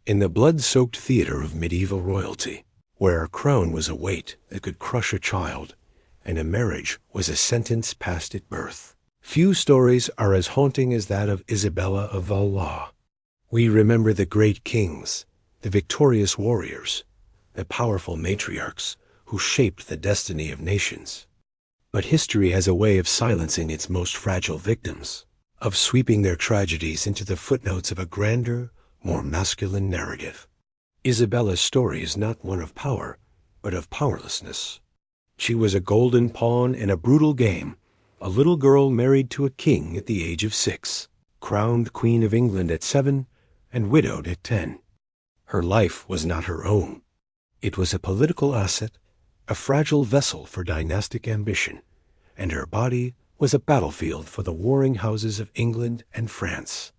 in the blood-soaked theater of medieval royalty, where a crown was a weight that could crush a child, and a marriage was a sentence passed at birth. Few stories are as haunting as that of Isabella of Valois. We remember the great kings, the victorious warriors, the powerful matriarchs who shaped the destiny of nations. But history has a way of silencing its most fragile victims, of sweeping their tragedies into the footnotes of a grander, more masculine narrative. Isabella's story is not one of power, but of powerlessness. She was a golden pawn in a brutal game, a little girl married to a king at the age of 6, crowned Queen of England at 7, and widowed at 10. Her life was not her own. It was a political asset, a fragile vessel for dynastic ambition, and her body was a battlefield for the warring houses of England and France.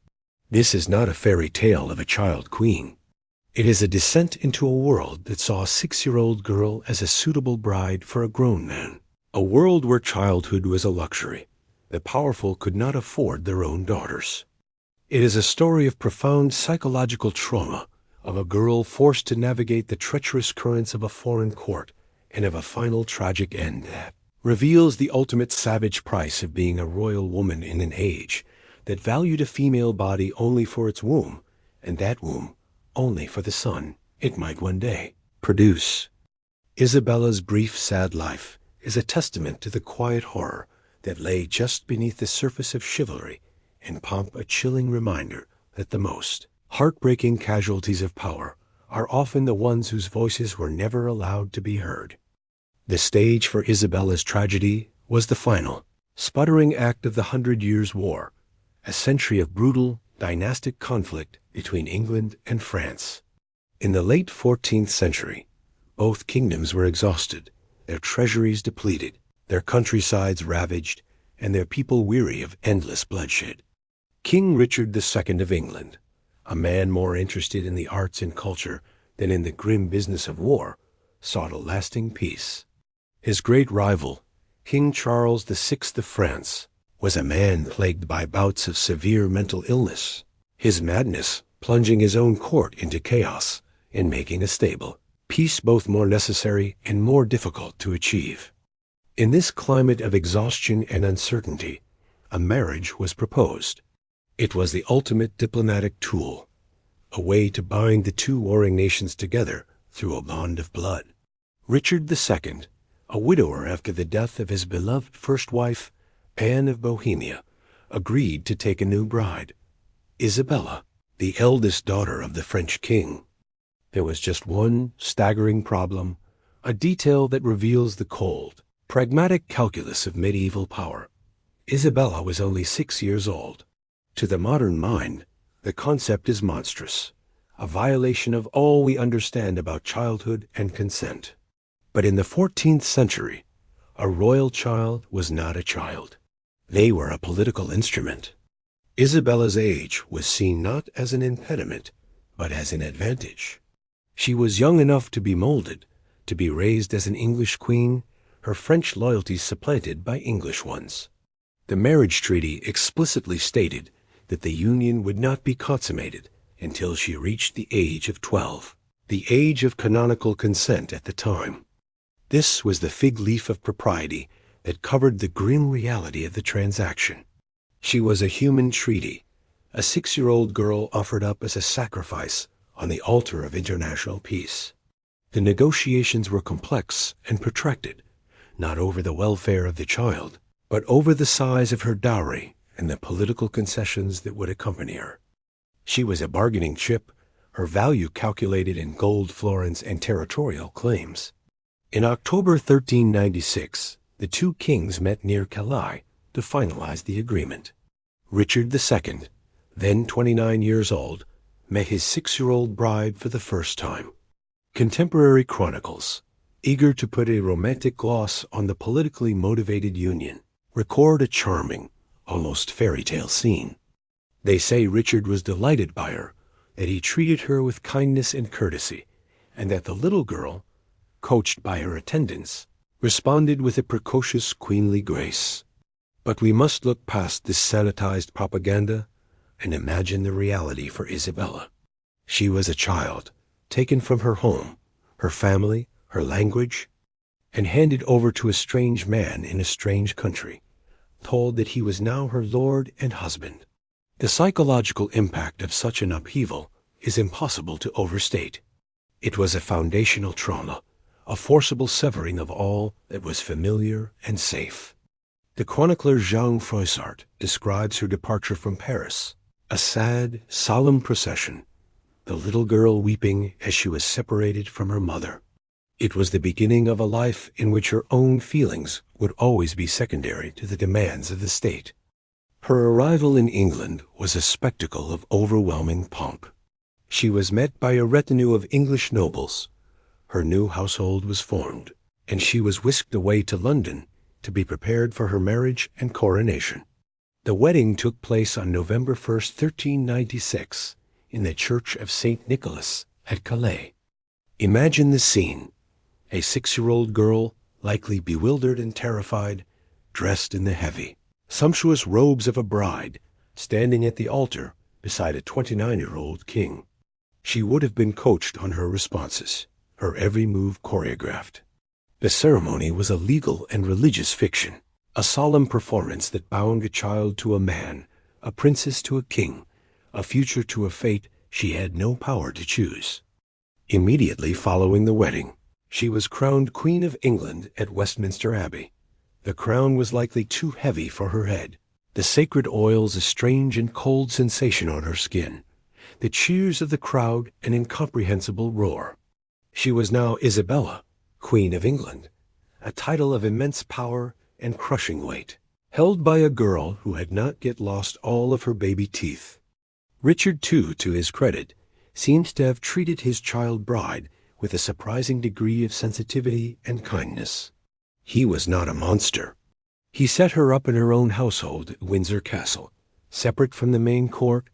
This is not a fairy tale of a child queen. It is a descent into a world that saw a 6-year-old girl as a suitable bride for a grown man, a world where childhood was a luxury. The powerful could not afford their own daughters. It is a story of profound psychological trauma, of a girl forced to navigate the treacherous currents of a foreign court, and of a final tragic end that reveals the ultimate savage price of being a royal woman in an age that valued a female body only for its womb, and that womb only for the son it might one day produce. Isabella's brief, sad life is a testament to the quiet horror that lay just beneath the surface of chivalry, and pomp a chilling reminder that the most heartbreaking casualties of power are often the ones whose voices were never allowed to be heard. The stage for Isabella's tragedy was the final, sputtering act of the 100 Years' War, a century of brutal, dynastic conflict between England and France. In the late 14th century, both kingdoms were exhausted, their treasuries depleted, their countrysides ravaged, and their people weary of endless bloodshed. King Richard II of England, a man more interested in the arts and culture than in the grim business of war, sought a lasting peace. His great rival, King Charles VI of France, was a man plagued by bouts of severe mental illness, his madness plunging his own court into chaos and making a stable peace both more necessary and more difficult to achieve. In this climate of exhaustion and uncertainty, a marriage was proposed. It was the ultimate diplomatic tool, a way to bind the two warring nations together through a bond of blood. Richard II, a widower after the death of his beloved first wife, Anne of Bohemia, agreed to take a new bride, Isabella, the eldest daughter of the French king. There was just one staggering problem, a detail that reveals the cold, pragmatic calculus of medieval power. Isabella was only 6 years old. To the modern mind, the concept is monstrous, a violation of all we understand about childhood and consent. But in the 14th century, a royal child was not a child. They were a political instrument. Isabella's age was seen not as an impediment, but as an advantage. She was young enough to be molded, to be raised as an English queen, her French loyalties supplanted by English ones. The marriage treaty explicitly stated that the union would not be consummated until she reached the age of 12, the age of canonical consent at the time. This was the fig leaf of propriety that covered the grim reality of the transaction. She was a human treaty, a 6-year-old girl offered up as a sacrifice on the altar of international peace. The negotiations were complex and protracted, not over the welfare of the child, but over the size of her dowry and the political concessions that would accompany her. She was a bargaining chip, her value calculated in gold florins and territorial claims. In October 1396, the two kings met near Calais to finalize the agreement. Richard II, then 29 years old, met his 6-year-old bride for the first time. Contemporary chronicles, eager to put a romantic gloss on the politically motivated union, record a charming, almost fairy tale scene. They say Richard was delighted by her, that he treated her with kindness and courtesy, and that the little girl, coached by her attendants, responded with a precocious queenly grace. But we must look past this sanitized propaganda and imagine the reality for Isabella. She was a child, taken from her home, her family, her language, and handed over to a strange man in a strange country, told that he was now her lord and husband. The psychological impact of such an upheaval is impossible to overstate. It was a foundational trauma, a forcible severing of all that was familiar and safe. The chronicler Jean Froissart describes her departure from Paris, a sad, solemn procession, the little girl weeping as she was separated from her mother. It was the beginning of a life in which her own feelings would always be secondary to the demands of the state. Her arrival in England was a spectacle of overwhelming pomp. She was met by a retinue of English nobles. Her new household was formed, and she was whisked away to London to be prepared for her marriage and coronation. The wedding took place on November 1st, 1396, in the Church of St. Nicholas at Calais. Imagine the scene. A 6-year-old girl, likely bewildered and terrified, dressed in the heavy, sumptuous robes of a bride, standing at the altar beside a 29-year-old king. She would have been coached on her responses, her every move choreographed. The ceremony was a legal and religious fiction, a solemn performance that bound a child to a man, a princess to a king, a future to a fate she had no power to choose. Immediately following the wedding, she was crowned Queen of England at Westminster Abbey. The crown was likely too heavy for her head, the sacred oils a strange and cold sensation on her skin, the cheers of the crowd an incomprehensible roar. She was now Isabella, Queen of England, a title of immense power and crushing weight, held by a girl who had not yet lost all of her baby teeth. Richard, too, to his credit, seems to have treated his child bride with a surprising degree of sensitivity and kindness. He was not a monster. He set her up in her own household at Windsor Castle, separate from the main court,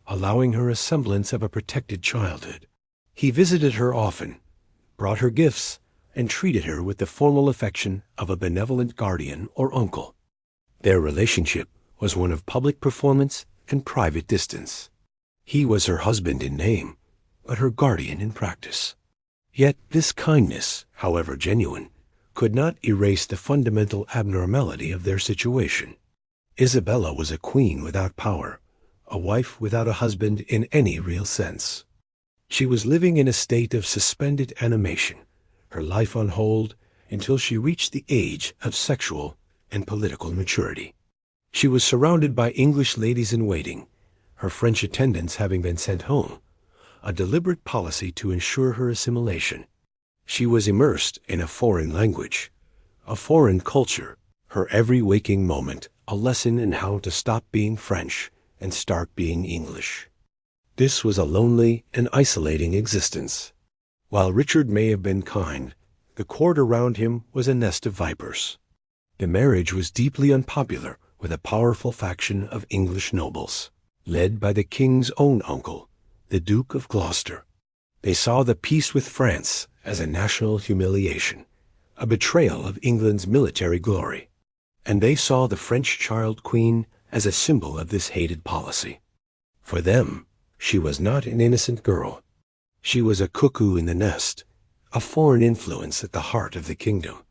allowing her a semblance of a protected childhood. He visited her often, brought her gifts, and treated her with the formal affection of a benevolent guardian or uncle. Their relationship was one of public performance and private distance. He was her husband in name, but her guardian in practice. Yet this kindness, however genuine, could not erase the fundamental abnormality of their situation. Isabella was a queen without power, a wife without a husband in any real sense. She was living in a state of suspended animation, her life on hold until she reached the age of sexual and political maturity. She was surrounded by English ladies-in-waiting, her French attendants having been sent home, a deliberate policy to ensure her assimilation. She was immersed in a foreign language, a foreign culture, her every waking moment a lesson in how to stop being French and start being English. This was a lonely and isolating existence. While Richard may have been kind, the court around him was a nest of vipers. The marriage was deeply unpopular with a powerful faction of English nobles, led by the king's own uncle, the Duke of Gloucester. They saw the peace with France as a national humiliation, a betrayal of England's military glory, and they saw the French child queen as a symbol of this hated policy. For them, she was not an innocent girl. She was a cuckoo in the nest, a foreign influence at the heart of the kingdom.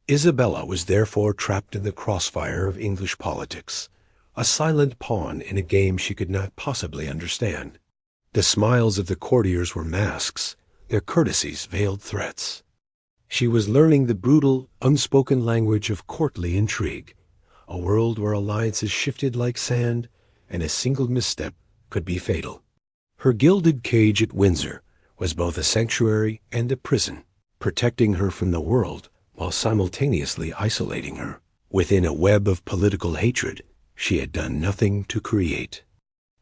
Isabella was therefore trapped in the crossfire of English politics, a silent pawn in a game she could not possibly understand. The smiles of the courtiers were masks, their courtesies veiled threats. She was learning the brutal, unspoken language of courtly intrigue, a world where alliances shifted like sand, and a single misstep could be fatal. Her gilded cage at Windsor was both a sanctuary and a prison, protecting her from the world while simultaneously isolating her within a web of political hatred she had done nothing to create.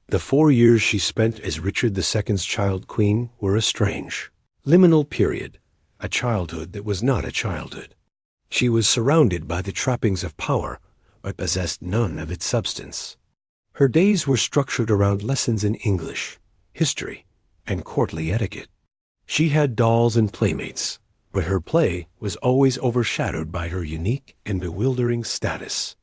The 4 years she spent as Richard II's child queen were a strange, liminal period, a childhood that was not a childhood. She was surrounded by the trappings of power, but possessed none of its substance. Her days were structured around lessons in English, history, and courtly etiquette. She had dolls and playmates, but her play was always overshadowed by her unique and bewildering status.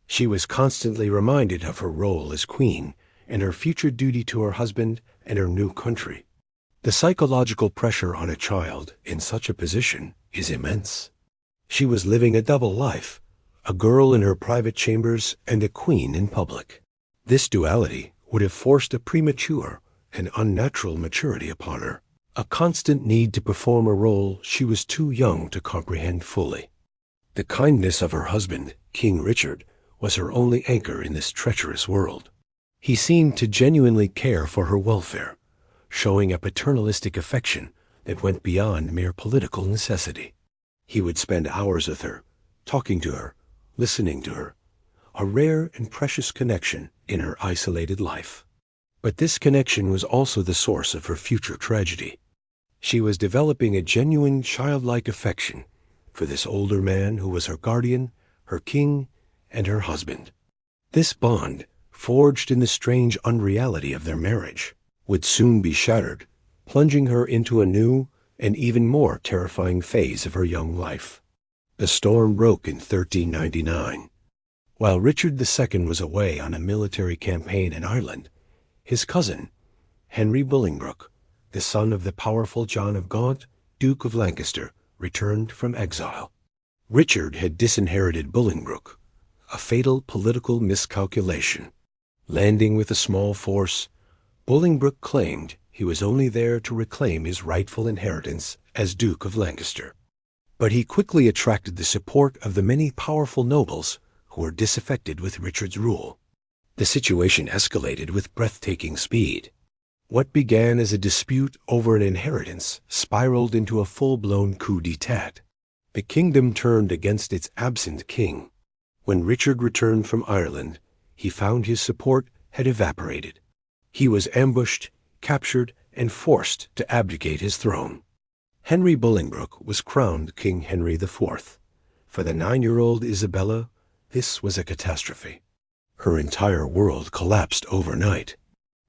She was constantly reminded of her role as queen and her future duty to her husband and her new country. The psychological pressure on a child in such a position is immense. She was living a double life, a girl in her private chambers and a queen in public. This duality would have forced a premature and unnatural maturity upon her, a constant need to perform a role she was too young to comprehend fully. The kindness of her husband, King Richard, was her only anchor in this treacherous world. He seemed to genuinely care for her welfare, showing a paternalistic affection that went beyond mere political necessity. He would spend hours with her, talking to her, listening to her, a rare and precious connection in her isolated life. But this connection was also the source of her future tragedy. She was developing a genuine childlike affection for this older man who was her guardian, her king, and her husband. This bond, forged in the strange unreality of their marriage, would soon be shattered, plunging her into a new and even more terrifying phase of her young life. The storm broke in 1399. While Richard II was away on a military campaign in Ireland, his cousin, Henry Bolingbroke, the son of the powerful John of Gaunt, Duke of Lancaster, returned from exile. Richard had disinherited Bolingbroke, a fatal political miscalculation. Landing with a small force, Bolingbroke claimed he was only there to reclaim his rightful inheritance as Duke of Lancaster. But he quickly attracted the support of the many powerful nobles who were disaffected with Richard's rule. The situation escalated with breathtaking speed. What began as a dispute over an inheritance spiraled into a full-blown coup d'etat. The kingdom turned against its absent king. When Richard returned from Ireland, he found his support had evaporated. He was ambushed, captured, and forced to abdicate his throne. Henry Bolingbroke was crowned King Henry IV. For the 9-year-old Isabella, this was a catastrophe. Her entire world collapsed overnight.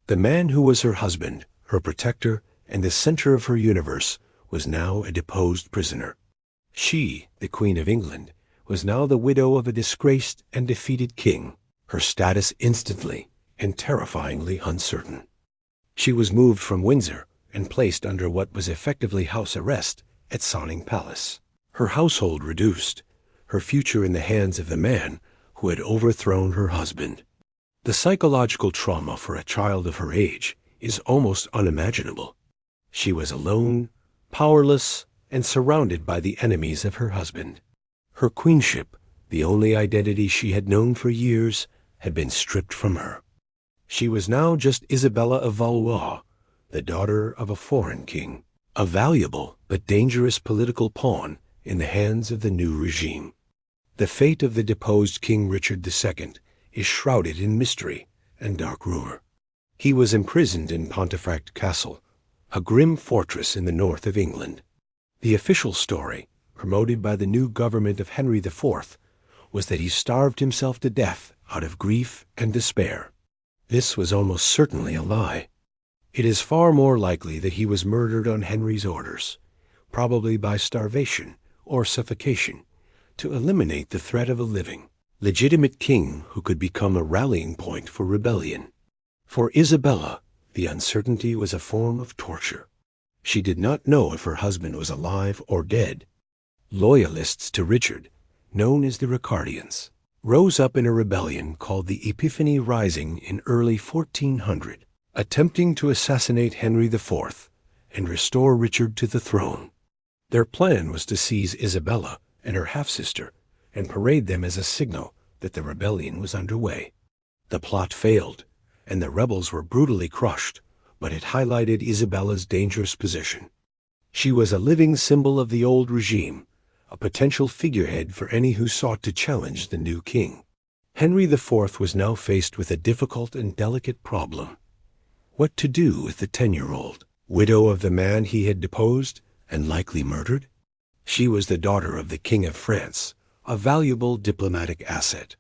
The man who was her husband, her protector, and the center of her universe was now a deposed prisoner. She, the Queen of England, was now the widow of a disgraced and defeated king, her status instantly and terrifyingly uncertain. She was moved from Windsor and placed under what was effectively house arrest at Sonning Palace. Her household reduced, her future in the hands of the man who had overthrown her husband. The psychological trauma for a child of her age is almost unimaginable. She was alone, powerless, and surrounded by the enemies of her husband. Her queenship, the only identity she had known for years, had been stripped from her. She was now just Isabella of Valois, the daughter of a foreign king, a valuable but dangerous political pawn in the hands of the new regime. The fate of the deposed King Richard II is shrouded in mystery and dark rumor. He was imprisoned in Pontefract Castle, a grim fortress in the north of England. The official story, promoted by the new government of Henry IV, was that he starved himself to death out of grief and despair. This was almost certainly a lie. It is far more likely that he was murdered on Henry's orders, probably by starvation or suffocation, to eliminate the threat of a living, legitimate king who could become a rallying point for rebellion. For Isabella, the uncertainty was a form of torture. She did not know if her husband was alive or dead. Loyalists to Richard, known as the Ricardians, rose up in a rebellion called the Epiphany Rising in early 1400, attempting to assassinate Henry IV and restore Richard to the throne. Their plan was to seize Isabella and her half-sister and parade them as a signal that the rebellion was underway. The plot failed, and the rebels were brutally crushed, but it highlighted Isabella's dangerous position. She was a living symbol of the old regime, a potential figurehead for any who sought to challenge the new king. Henry IV was now faced with a difficult and delicate problem. What to do with the 10-year-old, widow of the man he had deposed and likely murdered? She was the daughter of the King of France, a valuable diplomatic asset.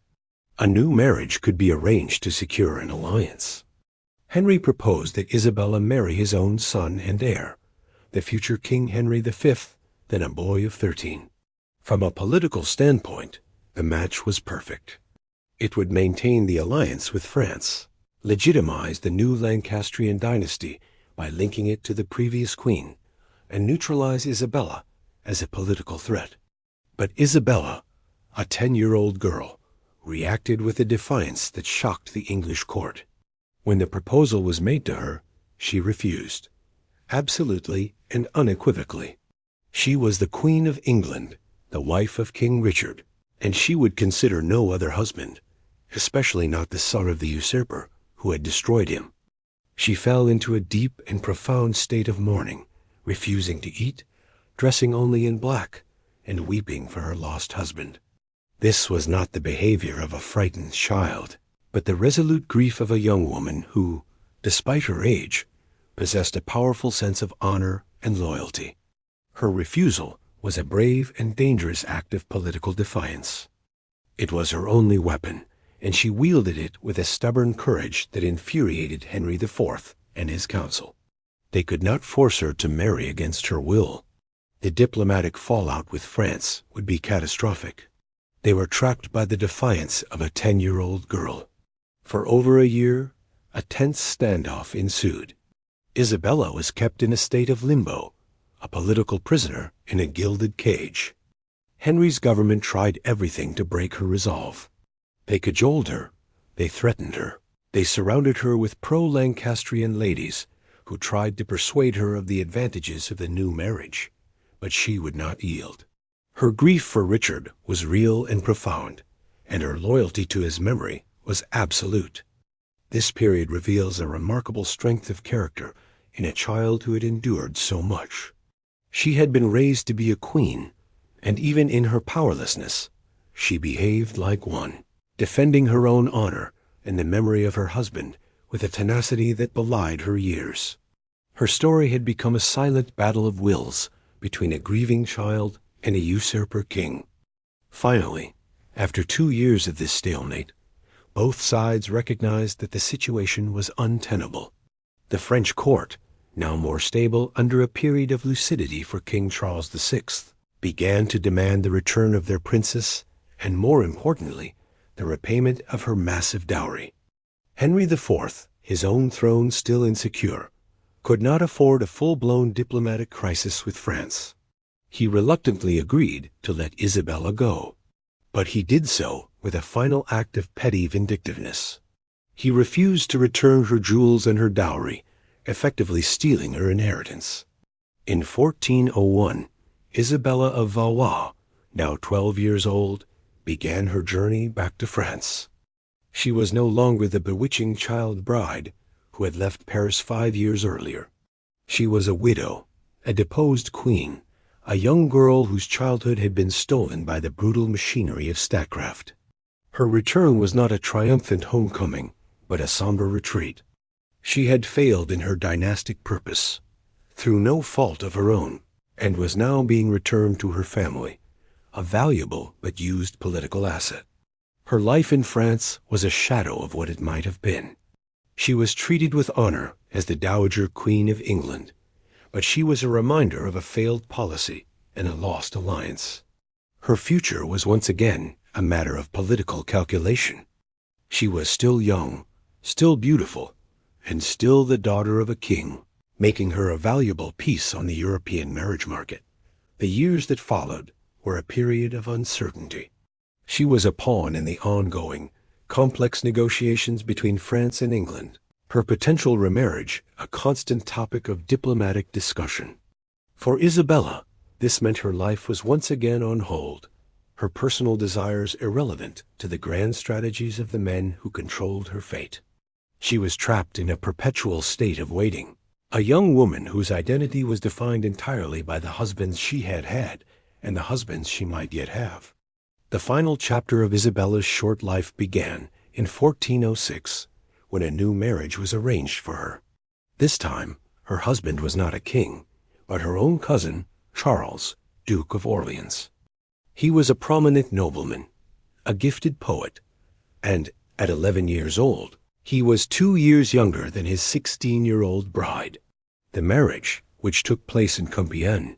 A new marriage could be arranged to secure an alliance. Henry proposed that Isabella marry his own son and heir, the future King Henry V, then a boy of 13. From a political standpoint, the match was perfect. It would maintain the alliance with France, legitimize the new Lancastrian dynasty by linking it to the previous queen and neutralize Isabella as a political threat. But Isabella, a 10-year-old girl, reacted with a defiance that shocked the English court. When the proposal was made to her, she refused, absolutely and unequivocally. She was the Queen of England, the wife of King Richard, and she would consider no other husband, especially not the son of the usurper who had destroyed him. She fell into a deep and profound state of mourning, refusing to eat, dressing only in black, and weeping for her lost husband. This was not the behavior of a frightened child, but the resolute grief of a young woman who, despite her age, possessed a powerful sense of honor and loyalty. Her refusal was a brave and dangerous act of political defiance. It was her only weapon, and she wielded it with a stubborn courage that infuriated Henry IV and his council. They could not force her to marry against her will. The diplomatic fallout with France would be catastrophic. They were trapped by the defiance of a 10-year-old girl. For over a year, a tense standoff ensued. Isabella was kept in a state of limbo, a political prisoner in a gilded cage. Henry's government tried everything to break her resolve. They cajoled her, they threatened her, they surrounded her with pro-Lancastrian ladies who tried to persuade her of the advantages of the new marriage, but she would not yield. Her grief for Richard was real and profound, and her loyalty to his memory was absolute. This period reveals a remarkable strength of character in a child who had endured so much. She had been raised to be a queen, and even in her powerlessness, she behaved like one, defending her own honor and the memory of her husband with a tenacity that belied her years. Her story had become a silent battle of wills between a grieving child and a usurper king. Finally, after 2 years of this stalemate, both sides recognized that the situation was untenable. The French court, now more stable under a period of lucidity for King Charles VI, began to demand the return of their princess and, more importantly, the repayment of her massive dowry. Henry IV, his own throne still insecure, could not afford a full-blown diplomatic crisis with France. He reluctantly agreed to let Isabella go, but he did so with a final act of petty vindictiveness. He refused to return her jewels and her dowry, effectively stealing her inheritance. In 1401, Isabella of Valois, now 12 years old, began her journey back to France. She was no longer the bewitching child bride who had left Paris 5 years earlier. She was a widow, a deposed queen, a young girl whose childhood had been stolen by the brutal machinery of statecraft. Her return was not a triumphant homecoming, but a somber retreat. She had failed in her dynastic purpose, through no fault of her own, and was now being returned to her family, a valuable but used political asset. Her life in France was a shadow of what it might have been. She was treated with honor as the Dowager Queen of England, but she was a reminder of a failed policy and a lost alliance. Her future was once again a matter of political calculation. She was still young, still beautiful, and still the daughter of a king, making her a valuable piece on the European marriage market. The years that followed were a period of uncertainty. She was a pawn in the ongoing, complex negotiations between France and England, her potential remarriage a constant topic of diplomatic discussion. For Isabella, this meant her life was once again on hold, her personal desires irrelevant to the grand strategies of the men who controlled her fate. She was trapped in a perpetual state of waiting, a young woman whose identity was defined entirely by the husbands she had had and the husbands she might yet have. The final chapter of Isabella's short life began in 1406, when a new marriage was arranged for her. This time, her husband was not a king, but her own cousin, Charles, Duke of Orleans. He was a prominent nobleman, a gifted poet, and at 11 years old, he was 2 years younger than his 16-year-old bride. The marriage, which took place in Compiègne,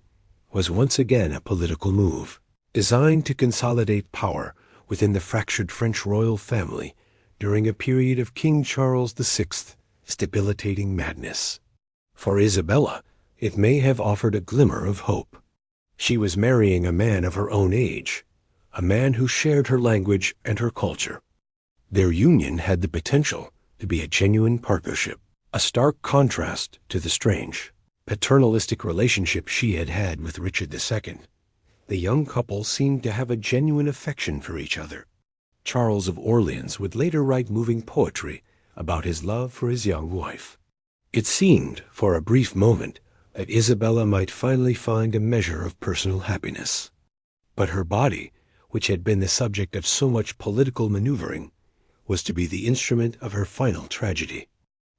was once again a political move, designed to consolidate power within the fractured French royal family during a period of King Charles VI debilitating madness. For Isabella, it may have offered a glimmer of hope. She was marrying a man of her own age, a man who shared her language and her culture. Their union had the potential to be a genuine partnership, a stark contrast to the strange, paternalistic relationship she had had with Richard II. The young couple seemed to have a genuine affection for each other. Charles of Orleans would later write moving poetry about his love for his young wife. It seemed, for a brief moment, that Isabella might finally find a measure of personal happiness. But her body, which had been the subject of so much political maneuvering, was to be the instrument of her final tragedy.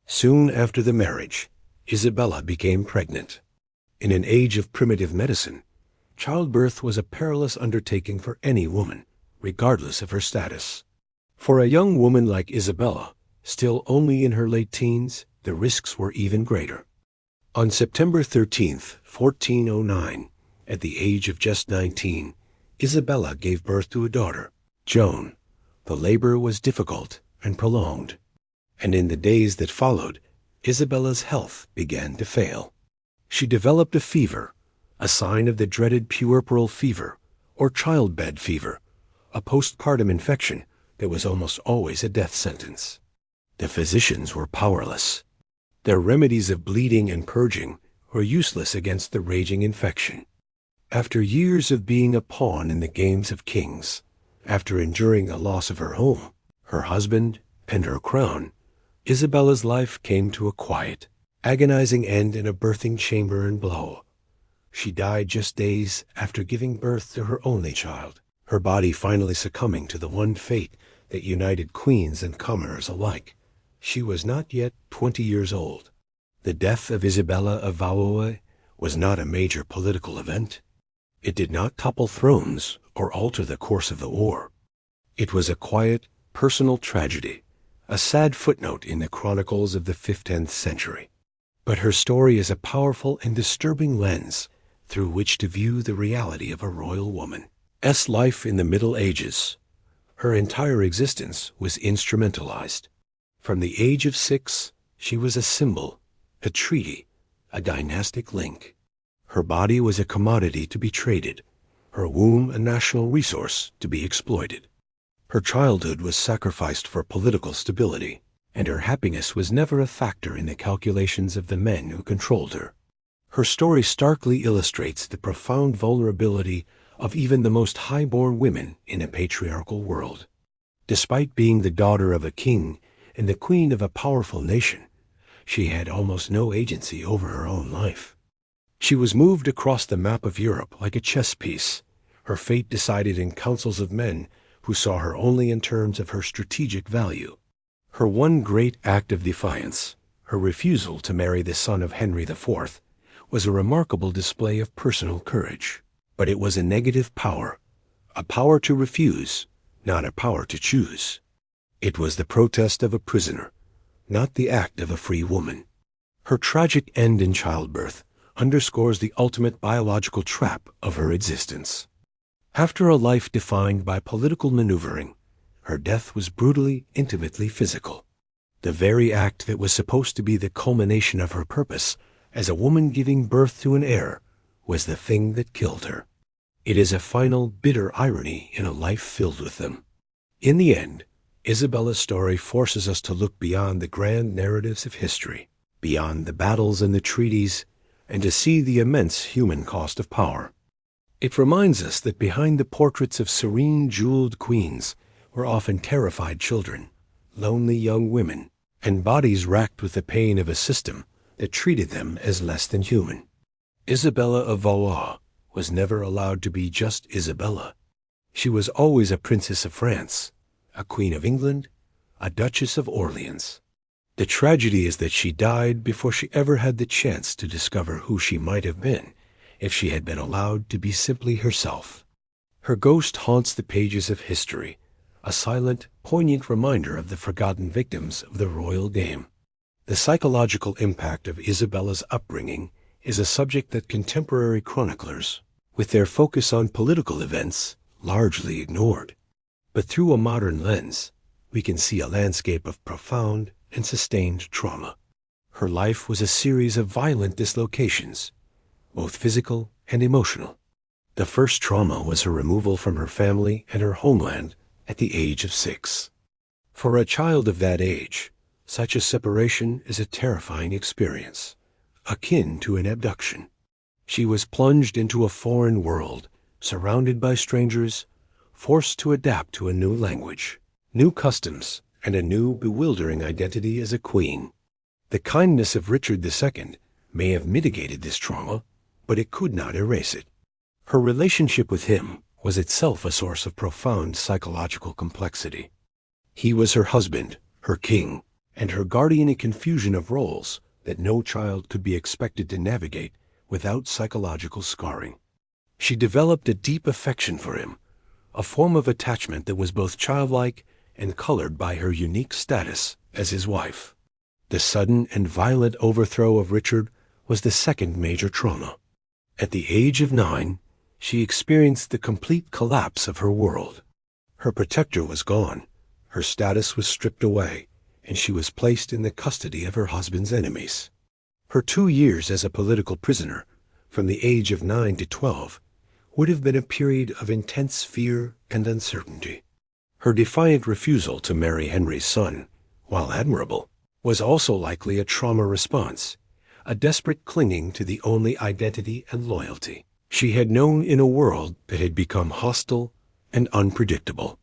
Soon after the marriage, Isabella became pregnant. In an age of primitive medicine, childbirth was a perilous undertaking for any woman, regardless of her status. For a young woman like Isabella, still only in her late teens, the risks were even greater. On September 13th, 1409, at the age of just 19, Isabella gave birth to a daughter, Joan. The labor was difficult and prolonged, and in the days that followed, Isabella's health began to fail. She developed a fever, a sign of the dreaded puerperal fever, or childbed fever, a postpartum infection that was almost always a death sentence. The physicians were powerless. Their remedies of bleeding and purging were useless against the raging infection. After years of being a pawn in the games of kings, after enduring the loss of her home, her husband, and her crown, Isabella's life came to a quiet, agonizing end in a birthing chamber in Blois. She died just days after giving birth to her only child, her body finally succumbing to the one fate that united queens and commoners alike. She was not yet 20 years old. The death of Isabella of Valois was not a major political event. It did not topple thrones or alter the course of the war. It was a quiet, personal tragedy, a sad footnote in the Chronicles of the 15th century. But her story is a powerful and disturbing lens through which to view the reality of a royal woman's life in the Middle Ages. Her entire existence was instrumentalized. From the age of 6, she was a symbol, a treaty, a dynastic link. Her body was a commodity to be traded, her womb a national resource to be exploited. Her childhood was sacrificed for political stability, and her happiness was never a factor in the calculations of the men who controlled her. Her story starkly illustrates the profound vulnerability of even the most high-born women in a patriarchal world. Despite being the daughter of a king and the queen of a powerful nation, she had almost no agency over her own life. She was moved across the map of Europe like a chess piece, her fate decided in councils of men who saw her only in terms of her strategic value. Her one great act of defiance, her refusal to marry the son of Henry IV, was a remarkable display of personal courage. But it was a negative power, a power to refuse, not a power to choose. It was the protest of a prisoner, not the act of a free woman. Her tragic end in childbirth underscores the ultimate biological trap of her existence. After a life defined by political maneuvering, her death was brutally, intimately physical. The very act that was supposed to be the culmination of her purpose as a woman giving birth to an heir was the thing that killed her. It is a final, bitter irony in a life filled with them. In the end, Isabella's story forces us to look beyond the grand narratives of history, beyond the battles and the treaties, and to see the immense human cost of power. It reminds us that behind the portraits of serene, jeweled queens were often terrified children, lonely young women, and bodies racked with the pain of a system that treated them as less than human. Isabella of Valois was never allowed to be just Isabella. She was always a princess of France, a queen of England, a duchess of Orleans. The tragedy is that she died before she ever had the chance to discover who she might have been if she had been allowed to be simply herself. Her ghost haunts the pages of history, a silent, poignant reminder of the forgotten victims of the royal game. The psychological impact of Isabella's upbringing is a subject that contemporary chroniclers, with their focus on political events, largely ignored. But through a modern lens, we can see a landscape of profound and sustained trauma. Her life was a series of violent dislocations, both physical and emotional. The first trauma was her removal from her family and her homeland at the age of 6. For a child of that age, such a separation is a terrifying experience, akin to an abduction. She was plunged into a foreign world, surrounded by strangers, forced to adapt to a new language, new customs, and a new, bewildering identity as a queen. The kindness of Richard II may have mitigated this trauma, but it could not erase it. Her relationship with him was itself a source of profound psychological complexity. He was her husband, her king, and her guardian, a confusion of roles that no child could be expected to navigate without psychological scarring. She developed a deep affection for him, a form of attachment that was both childlike and colored by her unique status as his wife. The sudden and violent overthrow of Richard was the second major trauma. At the age of 9, she experienced the complete collapse of her world. Her protector was gone, her status was stripped away, and she was placed in the custody of her husband's enemies. Her 2 years as a political prisoner, from the age of 9 to 12, would have been a period of intense fear and uncertainty. Her defiant refusal to marry Henry's son, while admirable, was also likely a trauma response, a desperate clinging to the only identity and loyalty she had known in a world that had become hostile and unpredictable.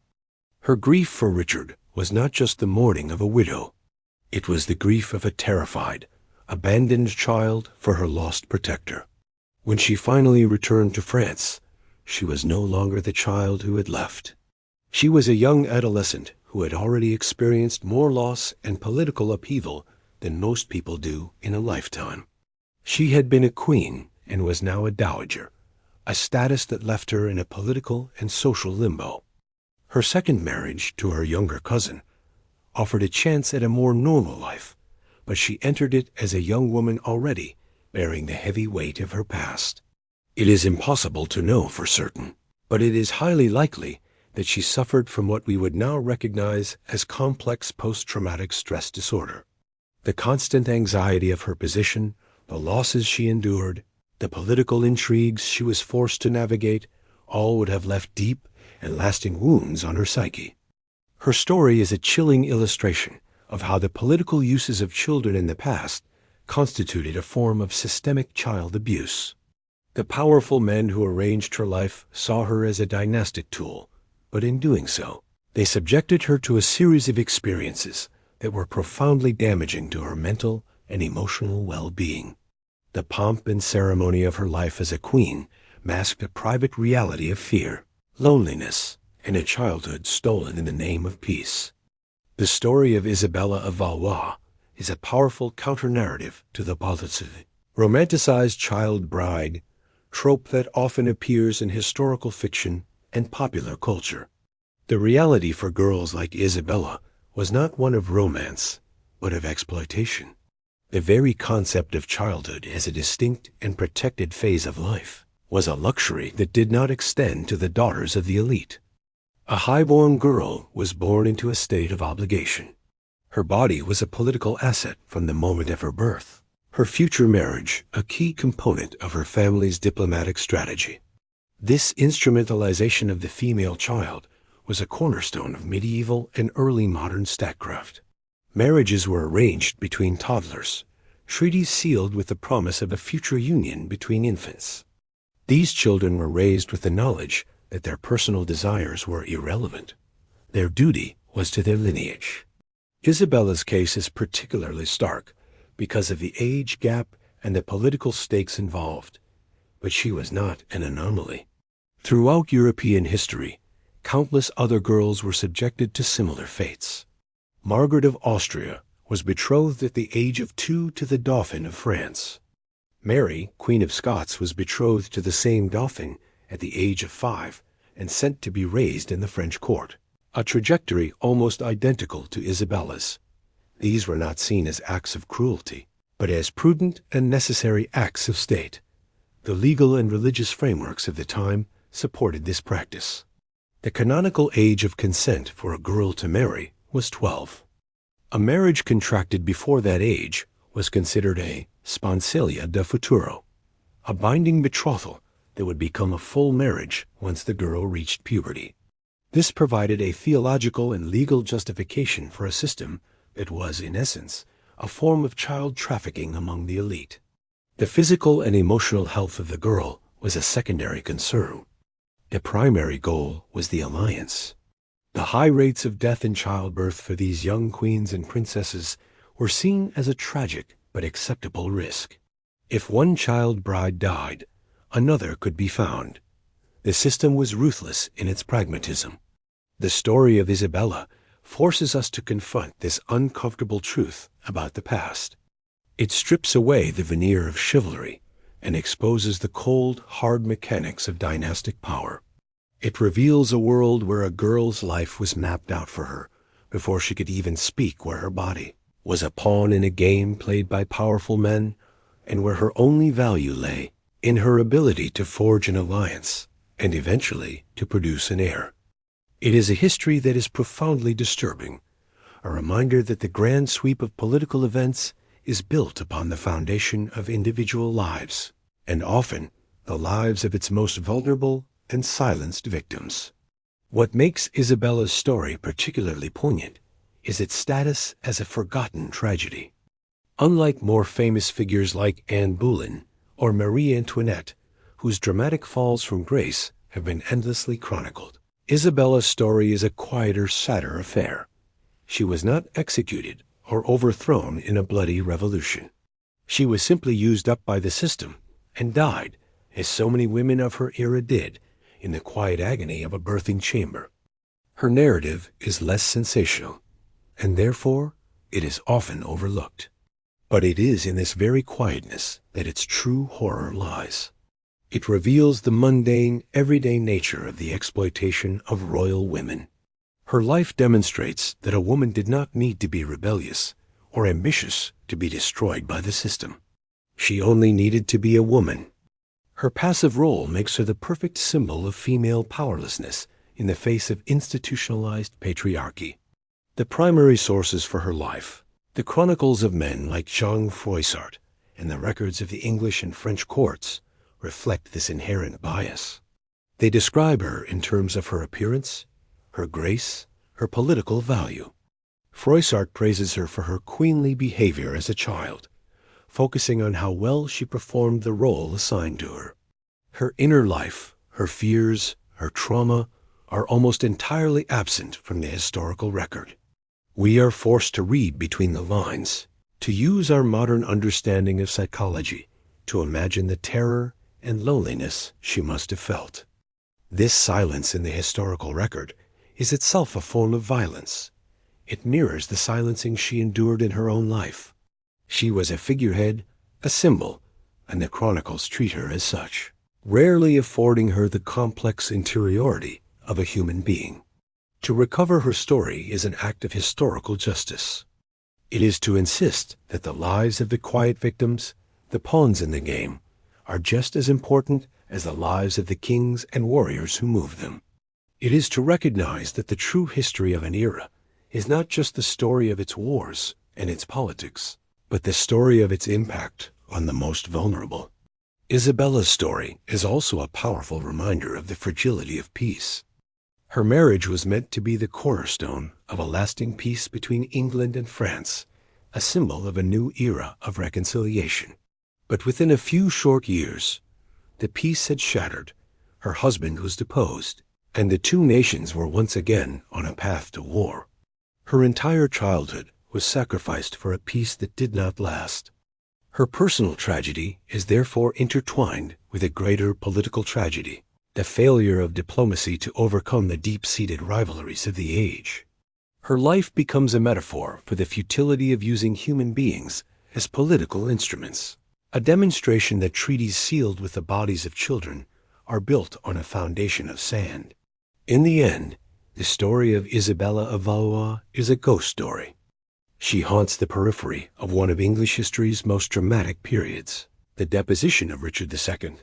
Her grief for Richard was not just the mourning of a widow. It was the grief of a terrified, abandoned child for her lost protector. When she finally returned to France, she was no longer the child who had left. She was a young adolescent who had already experienced more loss and political upheaval than most people do in a lifetime. She had been a queen and was now a dowager, a status that left her in a political and social limbo. Her second marriage to her younger cousin offered a chance at a more normal life, but she entered it as a young woman already bearing the heavy weight of her past. It is impossible to know for certain, but it is highly likely that she suffered from what we would now recognize as complex post-traumatic stress disorder. The constant anxiety of her position, the losses she endured, the political intrigues she was forced to navigate, all would have left deep and lasting wounds on her psyche. Her story is a chilling illustration of how the political uses of children in the past constituted a form of systemic child abuse. The powerful men who arranged her life saw her as a dynastic tool, but in doing so, they subjected her to a series of experiences that were profoundly damaging to her mental and emotional well-being. The pomp and ceremony of her life as a queen masked a private reality of fear, loneliness, and a childhood stolen in the name of peace. The story of Isabella of Valois is a powerful counter-narrative to the romanticized child bride trope that often appears in historical fiction and popular culture. The reality for girls like Isabella was not one of romance, but of exploitation. The very concept of childhood as a distinct and protected phase of life was a luxury that did not extend to the daughters of the elite. A highborn girl was born into a state of obligation. Her body was a political asset from the moment of her birth. Her future marriage, a key component of her family's diplomatic strategy. This instrumentalization of the female child was a cornerstone of medieval and early modern statecraft. Marriages were arranged between toddlers, treaties sealed with the promise of a future union between infants. These children were raised with the knowledge that their personal desires were irrelevant. Their duty was to their lineage. Isabella's case is particularly stark because of the age gap and the political stakes involved, but she was not an anomaly. Throughout European history, countless other girls were subjected to similar fates. Margaret of Austria was betrothed at the age of 2 to the Dauphin of France. Mary, Queen of Scots, was betrothed to the same Dauphin at the age of 5 and sent to be raised in the French court, a trajectory almost identical to Isabella's. These were not seen as acts of cruelty, but as prudent and necessary acts of state. The legal and religious frameworks of the time supported this practice. The canonical age of consent for a girl to marry was 12. A marriage contracted before that age was considered a sponsalia de futuro, a binding betrothal that would become a full marriage once the girl reached puberty. This provided a theological and legal justification for a system that was, in essence, a form of child trafficking among the elite. The physical and emotional health of the girl was a secondary concern. The primary goal was the alliance. The high rates of death in childbirth for these young queens and princesses were seen as a tragic but acceptable risk. If one child bride died, another could be found. The system was ruthless in its pragmatism. The story of Isabella forces us to confront this uncomfortable truth about the past. It strips away the veneer of chivalry and exposes the cold, hard mechanics of dynastic power. It reveals a world where a girl's life was mapped out for her before she could even speak, where her body was a pawn in a game played by powerful men, and where her only value lay in her ability to forge an alliance and eventually to produce an heir. It is a history that is profoundly disturbing, a reminder that the grand sweep of political events is built upon the foundation of individual lives, and often the lives of its most vulnerable and silenced victims. What makes Isabella's story particularly poignant is its status as a forgotten tragedy. Unlike more famous figures like Anne Boleyn or Marie Antoinette, whose dramatic falls from grace have been endlessly chronicled, Isabella's story is a quieter, sadder affair. She was not executed or overthrown in a bloody revolution. She was simply used up by the system and died, as so many women of her era did, in the quiet agony of a birthing chamber. Her narrative is less sensational, and therefore it is often overlooked. But it is in this very quietness that its true horror lies. It reveals the mundane, everyday nature of the exploitation of royal women. Her life demonstrates that a woman did not need to be rebellious or ambitious to be destroyed by the system. She only needed to be a woman. Her passive role makes her the perfect symbol of female powerlessness in the face of institutionalized patriarchy. The primary sources for her life, the chronicles of men like Jean Froissart and the records of the English and French courts, reflect this inherent bias. They describe her in terms of her appearance, her grace, her political value. Froissart praises her for her queenly behavior as a child, focusing on how well she performed the role assigned to her. Her inner life, her fears, her trauma, are almost entirely absent from the historical record. We are forced to read between the lines, to use our modern understanding of psychology to imagine the terror and loneliness she must have felt. This silence in the historical record is itself a form of violence. It mirrors the silencing she endured in her own life. She was a figurehead, a symbol, and the chronicles treat her as such, rarely affording her the complex interiority of a human being. To recover her story is an act of historical justice. It is to insist that the lives of the quiet victims, the pawns in the game, are just as important as the lives of the kings and warriors who moved them. It is to recognize that the true history of an era is not just the story of its wars and its politics, but the story of its impact on the most vulnerable. Isabella's story is also a powerful reminder of the fragility of peace. Her marriage was meant to be the cornerstone of a lasting peace between England and France, a symbol of a new era of reconciliation. But within a few short years, the peace had shattered, her husband was deposed, and the two nations were once again on a path to war. Her entire childhood was sacrificed for a peace that did not last. Her personal tragedy is therefore intertwined with a greater political tragedy, the failure of diplomacy to overcome the deep-seated rivalries of the age. Her life becomes a metaphor for the futility of using human beings as political instruments, a demonstration that treaties sealed with the bodies of children are built on a foundation of sand. In the end, the story of Isabella of Valois is a ghost story. She haunts the periphery of one of English history's most dramatic periods, the deposition of Richard II,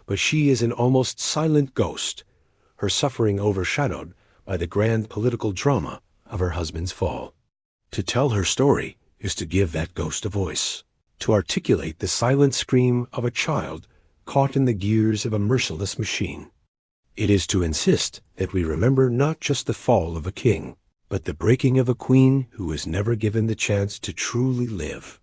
but she is an almost silent ghost, her suffering overshadowed by the grand political drama of her husband's fall. To tell her story is to give that ghost a voice. to articulate the silent scream of a child caught in the gears of a merciless machine. It is to insist that we remember not just the fall of a king, but the breaking of a queen who was never given the chance to truly live.